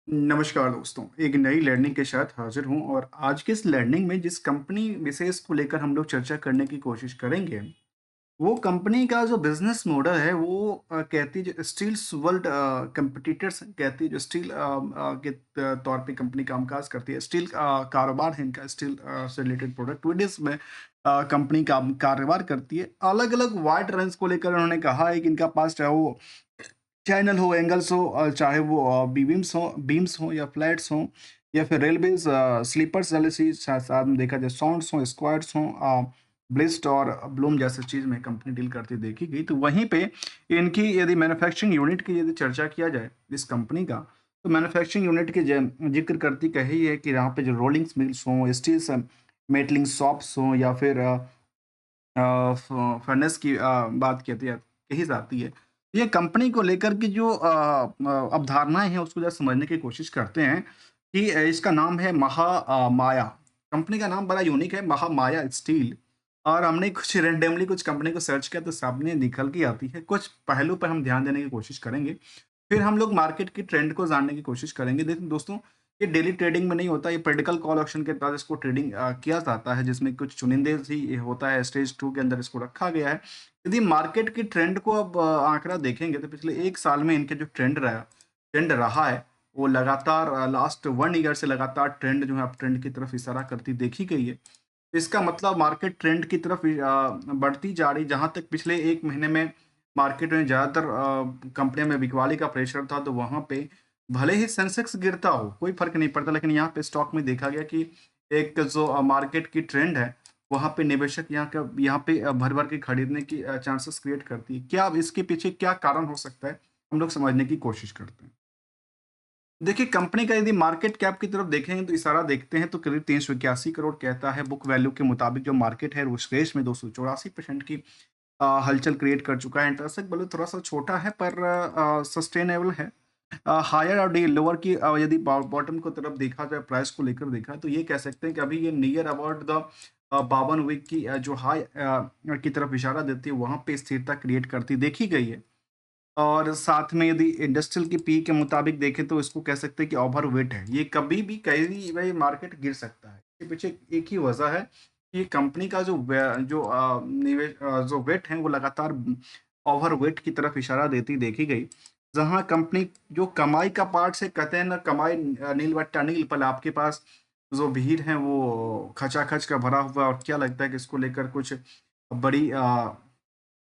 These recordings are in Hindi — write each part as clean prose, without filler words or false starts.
नमस्कार दोस्तों, एक नई लर्निंग के साथ हाजिर हूँ और आज की इस लर्निंग में जिस कंपनी विशेष को लेकर हम लोग चर्चा करने की कोशिश करेंगे, वो कंपनी का जो बिज़नेस मॉडल है वो कहती है जो स्टील्स वर्ल्ड कॉम्पिटिटर्स कहती है जो स्टील के तौर पे कंपनी कामकाज करती है। स्टील कारोबार है इनका स्टील से रिलेटेड प्रोडक्ट विदेश में कंपनी काम कारोबार करती है। अलग-अलग वाइड रेंज को लेकर उन्होंने कहा है कि इनका पास चाहे वो चैनल हो, एंगल्स हो चाहे वो बीम्स हो या फ्लैट्स हों या फिर रेलवेज़ स्लीपर्स वाली चीज़ साथ में देखा जाए साउंड्स हों, स्क्वाड्स हों ब्लिस्ट और ब्लूम जैसी चीज़ में कंपनी डील करती देखी गई। तो वहीं पे इनकी यदि मैन्युफैक्चरिंग यूनिट की यदि चर्चा किया जाए इस कंपनी का, तो मैन्युफैक्चरिंग यूनिट की ज़िक्र करती कही है कि यहाँ पे जो रोलिंग्स मिल्स हों, स्टील्स मेटलिंग शॉप्स हों या फिर फर्नेस की बात कहती है कही जाती है। ये कंपनी को लेकर की जो अवधारणाएँ हैं उसको ज़रा समझने की कोशिश करते हैं कि इसका नाम है माया। कंपनी का नाम बड़ा यूनिक है महामाया स्टील और हमने कुछ रैंडमली कुछ कंपनी को सर्च किया तो सामने निकल के आती है। कुछ पहलू पर हम ध्यान देने की कोशिश करेंगे। फिर हम लोग मार्केट की ट्रेंड को जानने की कोशिश करेंगे। देखिए दोस्तों, ये डेली ट्रेडिंग में नहीं होता, ये पॉलिटिकल कॉल ऑप्शन के तहत इसको ट्रेडिंग किया जाता है, जिसमें कुछ चुनिंदे ही होता है, स्टेज 2 के अंदर इसको रखा गया है। यदि मार्केट की ट्रेंड को अब आंकड़ा देखेंगे तो पिछले 1 साल में इनके जो ट्रेंड रहा है, वो लगातार लास्ट 1 ईयर से लगातार ट्रेंड जो है अप ट्रेंड की तरफ इशारा करती देखी गई है। इसका मतलब मार्केट ट्रेंड की तरफ बढ़ती जा रही, जहाँ तक पिछले 1 महीने में मार्केट में ज़्यादातर कंपनियों में बिकवाली का प्रेशर था, तो वहाँ पे भले ही सेंसेक्स गिरता हो, कोई फ़र्क नहीं पड़ता, लेकिन यहाँ पे स्टॉक में देखा गया कि एक जो मार्केट की ट्रेंड है, वहाँ पे निवेशक यहाँ पे भर-भर के खरीदने की चांसेस क्रिएट करती है। क्या अब इसके पीछे क्या कारण हो सकता है? हम लोग समझने की कोशिश करते हैं। देखिए, कंपनी का यदि मार्केट कैप की तरफ देखेंगे तो इशारा देखते हैं तो करीब 381 करोड़ कहता है। बुक वैल्यू के मुताबिक जो मार्केट है वो उस रेस में 284% की हलचल क्रिएट कर चुका है। इंटरेस्ट भले थोड़ा-सा छोटा है पर सस्टेनेबल है। हायर और डी लोअर की यदि बॉटम की तरफ देखा जाए प्राइस को लेकर देखा तो ये कह सकते हैं कि अभी ये नियर अबाउट द 52 वीक की जो हाई की तरफ इशारा देती है वहाँ पे स्थिरता क्रिएट करती देखी गई है। और साथ में यदि इंडस्ट्रियल की पी के मुताबिक देखें तो इसको कह सकते हैं कि ओवरवेट है। ये कभी भी कहीं भी मार्केट गिर सकता है। इसके पीछे एक ही वजह है कि कंपनी का जो वेट है वो लगातार ओवरवेट की तरफ इशारा देती देखी गई। जहाँ कंपनी जो कमाई का पार्ट से कहते हैं ना, कमाई नील बट्टा नील, पर आपके पास जो भीड़ है वो खचाखच का भरा हुआ है और क्या लगता है कि इसको लेकर कुछ बड़ी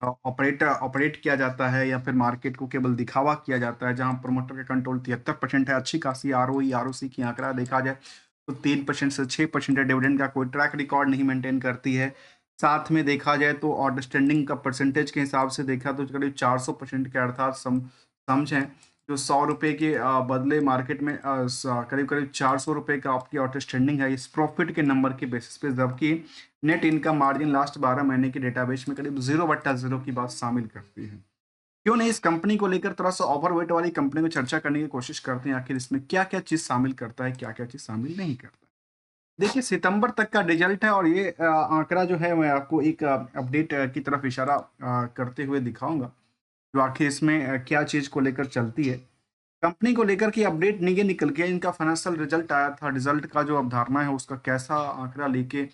ऑपरेट किया जाता है या फिर मार्केट को केवल दिखावा किया जाता है, जहाँ प्रमोटर का कंट्रोल 73% है। अच्छी खासी आरओई, आरओसी की आंकड़ा देखा जाए तो 3% से 6% है। डिविडेंड का कोई ट्रैक रिकॉर्ड नहीं मेंटेन करती है। साथ में देखा जाए तो आउटस्टैंडिंग का परसेंटेज के हिसाब से देखा तो करीब 400% के अर्थात समझें जो ₹100 के बदले मार्केट में करीब-करीब ₹400 का आपकी आउटस्टैंडिंग है इस प्रॉफिट के नंबर के बेसिस पे, जबकि नेट इनकम मार्जिन लास्ट 12 महीने के डेटाबेस में करीब 0/0 की बात शामिल करती है। क्यों नहीं इस कंपनी को लेकर थोड़ा-सा ओवरवेट वाली कंपनी को चर्चा करने की कोशिश करते हैं, आखिर इसमें क्या-क्या चीज़ शामिल करता है, क्या-क्या चीज़ शामिल नहीं करता। देखिए, सितंबर तक का रिजल्ट है और ये आंकड़ा जो है मैं आपको एक अपडेट की तरफ इशारा करते हुए दिखाऊँगा, जो आखिर इसमें क्या चीज़ को लेकर चलती है। कंपनी को लेकर के अपडेट ये निकल के इनका फाइनेंशियल रिजल्ट आया था। रिजल्ट का जो अवधारणा है उसका कैसा आंकड़ा लेके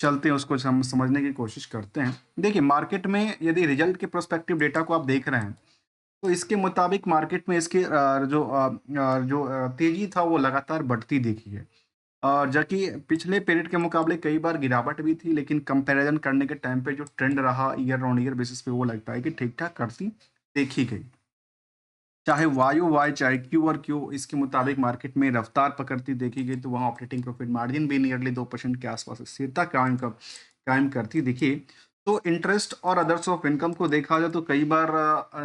चलते हैं उसको समझने की कोशिश करते हैं। देखिए, मार्केट में यदि रिजल्ट के प्रोस्पेक्टिव डेटा को आप देख रहे हैं तो इसके मुताबिक मार्केट में इसकी तेजी था वो लगातार बढ़ती दिखी है। जबकि पिछले पीरियड के मुकाबले कई बार गिरावट भी थी, लेकिन कंपैरिजन करने के टाइम पे जो ट्रेंड रहा ईयर ऑन ईयर बेसिस पे वो लगता है कि ठीक-ठाक करती देखी गई। चाहे वायु वाय चाहे क्यू और क्यू इसके मुताबिक मार्केट में रफ्तार पकड़ती देखी गई तो वहाँ ऑपरेटिंग प्रॉफिट मार्जिन भी नियरली 2% के आसपास स्थिरता कायम करती दिखी। तो इंटरेस्ट और अदर्स ऑफ इनकम को देखा जाए तो कई बार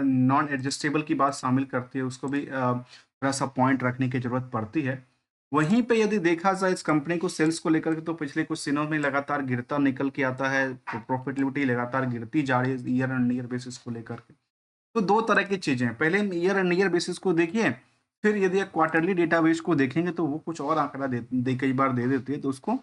नॉन एडजस्टेबल की बात शामिल करती है, उसको भी थोड़ा सा पॉइंट रखने की जरूरत पड़ती है। वहीं पे यदि देखा जाए इस कंपनी को सेल्स को लेकर के तो पिछले कुछ दिनों में लगातार गिरता निकल के आता है, प्रॉफिटेबिलिटी लगातार गिरती जा रही है ईयर ऑन ईयर बेसिस को लेकर के। तो 2 तरह की चीज़ें हैं, पहले ईयर एंड ईयर बेसिस को देखिए, फिर यदि आप क्वार्टरली डेटाबेस को देखेंगे तो वो कुछ और आंकड़ा कई बार दे देती है, तो उसको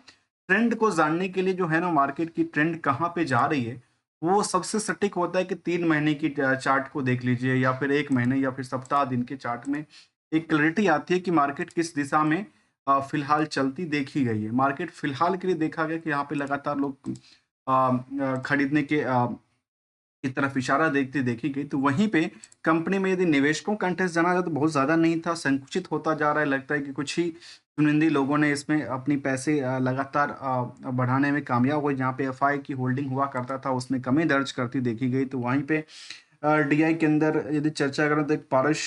ट्रेंड को जानने के लिए जो है ना मार्केट की ट्रेंड कहाँ पे जा रही है, वो सबसे सटीक होता है कि 3 महीने की चार्ट को देख लीजिए या फिर 1 महीने या फिर सप्ताह दिन के चार्ट में एक क्लैरिटी आती है कि मार्केट किस दिशा में फिलहाल चलती देखी गई है। मार्केट फिलहाल के लिए देखा गया कि यहाँ पे लगातार लोग खरीदने के की तरफ इशारा देखती देखी गई। तो वहीं पे कंपनी में यदि निवेशकों का इंटरेस्ट जाना जाए तो बहुत ज़्यादा नहीं था, संकुचित होता जा रहा है। लगता है कि कुछ ही चुनिंदी लोगों ने इसमें अपनी पैसे लगातार बढ़ाने में कामयाब हुए। जहाँ पे एफआई की होल्डिंग हुआ करता था, उसमें कमी दर्ज करती देखी गई। तो वहीं पे डीआई के अंदर यदि चर्चा करें तो एक पारस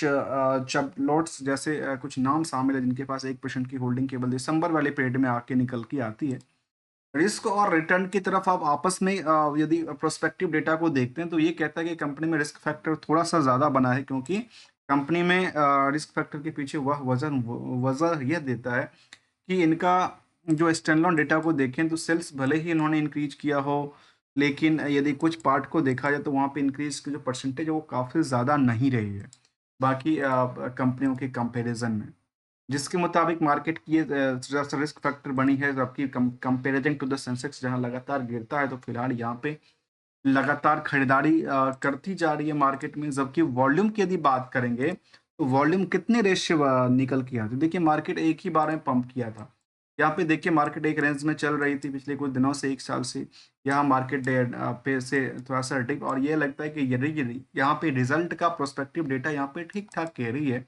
चपलोट्स जैसे कुछ नाम शामिल है, जिनके पास 1% की होल्डिंग केवल दिसंबर वाले पीरियड में आके निकल के आती है। रिस्क और रिटर्न की तरफ आप आपस में यदि प्रोस्पेक्टिव डेटा को देखते हैं तो ये कहता है कि कंपनी में रिस्क फैक्टर थोड़ा-सा ज़्यादा बना है, क्योंकि कंपनी में रिस्क फैक्टर के पीछे वह वजह यह देता है कि इनका जो स्टैंडअलोन डेटा को देखें तो सेल्स भले ही इन्होंने इंक्रीज़ किया हो, लेकिन यदि कुछ पार्ट को देखा जाए तो वहाँ पे इंक्रीज़ की जो परसेंटेज है वो काफ़ी ज़्यादा नहीं रही है, बाकी कंपनियों के कंपैरिज़न में। जिसके मुताबिक मार्केट की ये रिस्क फैक्टर बनी है, जबकि कंपैरिजन टू द सेंसेक्स जहां लगातार गिरता है, तो फिलहाल यहाँ पे लगातार खरीदारी करती जा रही है मार्केट में। जबकि वॉल्यूम की यदि बात करेंगे तो वॉल्यूम कितने रेशियो निकल के आते, देखिए मार्केट एक ही बार में पंप किया था। यहाँ पे देखिए मार्केट एक रेंज में चल रही थी पिछले कुछ दिनों से, एक साल से। यहाँ मार्केट पे से थोड़ा सा डिप, और ये लगता है कि ये यहाँ पे रिजल्ट का प्रोस्पेक्टिव डेटा यहाँ पे ठीक ठाक कह रही है।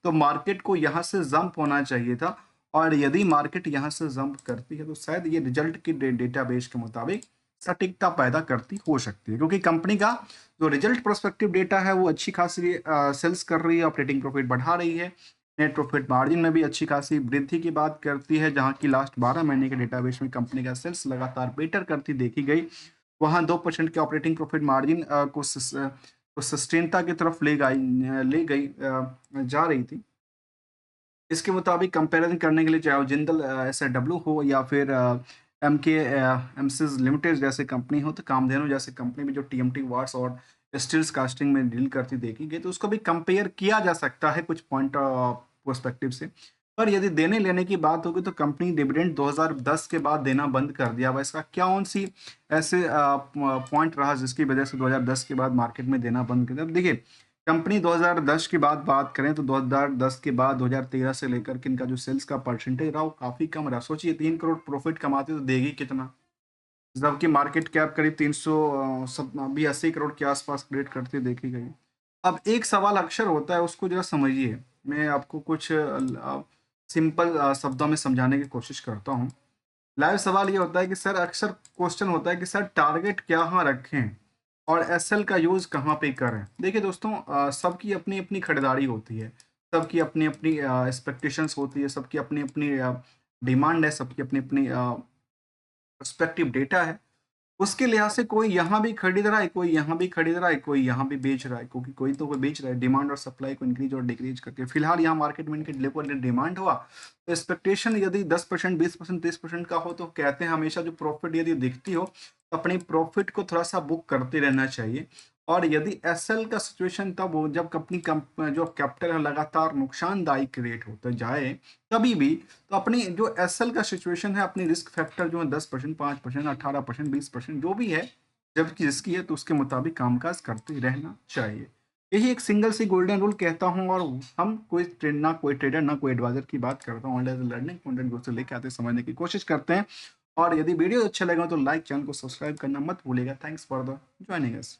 तो मार्केट को यहाँ से जंप होना चाहिए था, और यदि मार्केट यहाँ से जंप करती है तो शायद ये रिजल्ट की डेटाबेस के मुताबिक सटीकता पैदा करती हो सकती है, क्योंकि कंपनी का जो रिजल्ट प्रोस्पेक्टिव डेटा है वो अच्छी खासी सेल्स कर रही है, ऑपरेटिंग प्रॉफिट बढ़ा रही है, नेट प्रॉफिट मार्जिन में भी अच्छी खासी वृद्धि की बात करती है। जहां की लास्ट 12 महीने के डेटाबेस में कंपनी का सेल्स लगातार बेटर करती देखी गई, वहां 2% के ऑपरेटिंग प्रॉफिट मार्जिन को सस्टेनता की तरफ ले गई जा रही थी। इसके मुताबिक कंपैरिजन करने के लिए चाहे वो जिंदल एसएडब्ल्यू हो या फिर एमके एमसीज लिमिटेड जैसे कंपनी हो, तो कामधेनु जैसे कंपनी भी जो टीएमटी वाट्स और स्टील्स कास्टिंग में डील करती देखी गई, तो उसको भी कंपेयर किया जा सकता है कुछ पॉइंट पर्सपेक्टिव से। पर यदि देने लेने की बात होगी तो कंपनी डिविडेंड 2010 के बाद देना बंद कर दिया हुआ। इसका क्या कौन सी ऐसे पॉइंट रहा जिसकी वजह से 2010 के बाद मार्केट में देना बंद कर दिया। अब देखिए कंपनी 2010 की बात करें तो 2010 के बाद 2013 से लेकर के इनका जो सेल्स का परसेंटेज रहा वो काफ़ी कम रहा। सोचिए 3 करोड़ प्रॉफिट कमाते तो देगी कितना? जबकि मार्केट कैप करीब 300 अभी 80 करोड़ के आसपास ट्रेड करते देखी गई। अब एक सवाल अक्सर होता है, उसको ज़रा समझिए। मैं आपको कुछ सिंपल शब्दों में समझाने की कोशिश करता हूँ। लाइव सवाल ये होता है कि सर, अक्सर क्वेश्चन होता है कि सर टारगेट कहाँ रखें और एसएल का यूज़ कहाँ पे करें। देखिए दोस्तों, सबकी अपनी अपनी खरीदारी होती है, सबकी अपनी अपनी एक्सपेक्टेशंस होती है, सबकी अपनी अपनी डिमांड है, सबकी अपनी अपनी पर्सपेक्टिव डेटा है। उसके लिहाज से कोई यहाँ भी खरीद रहा है, कोई यहाँ भी खरीद रहा है, कोई यहाँ भी बेच रहा है, क्योंकि कोई तो कोई बेच रहा है। डिमांड और सप्लाई को इंक्रीज और डिक्रीज करके फिलहाल यहाँ मार्केट में इनके डिमांड हुआ तो एक्सपेक्टेशन यदि 10%, 20%, 30% का हो तो कहते हैं हमेशा जो प्रॉफिट यदि दिखती हो तो अपनी प्रॉफिट को थोड़ा सा बुक करते रहना चाहिए। और यदि एसएल का सिचुएशन तब हो जब जो कैपिटल है लगातार नुकसानदायी क्रिएट होता जाए, कभी भी तो अपनी जो एसएल का सिचुएशन है, अपनी रिस्क फैक्टर जो है 10%, 5%, 18%, 20% जो भी है, जबकि रिस्की है तो उसके मुताबिक कामकाज करते रहना चाहिए। यही एक सिंगल सी गोल्डन रूल कहता हूँ। और हम कोई ट्रेड ना कोई ट्रेडर ना कोई एडवाइजर की बात करता हूँ, ऑनलाइन लर्निंग कंटेंट से लेके आते समझने की कोशिश करते हैं। और यदि वीडियो अच्छा लगा तो लाइक, चैनल को सब्सक्राइब करना मत भूलिएगा। Thanks for the joining us.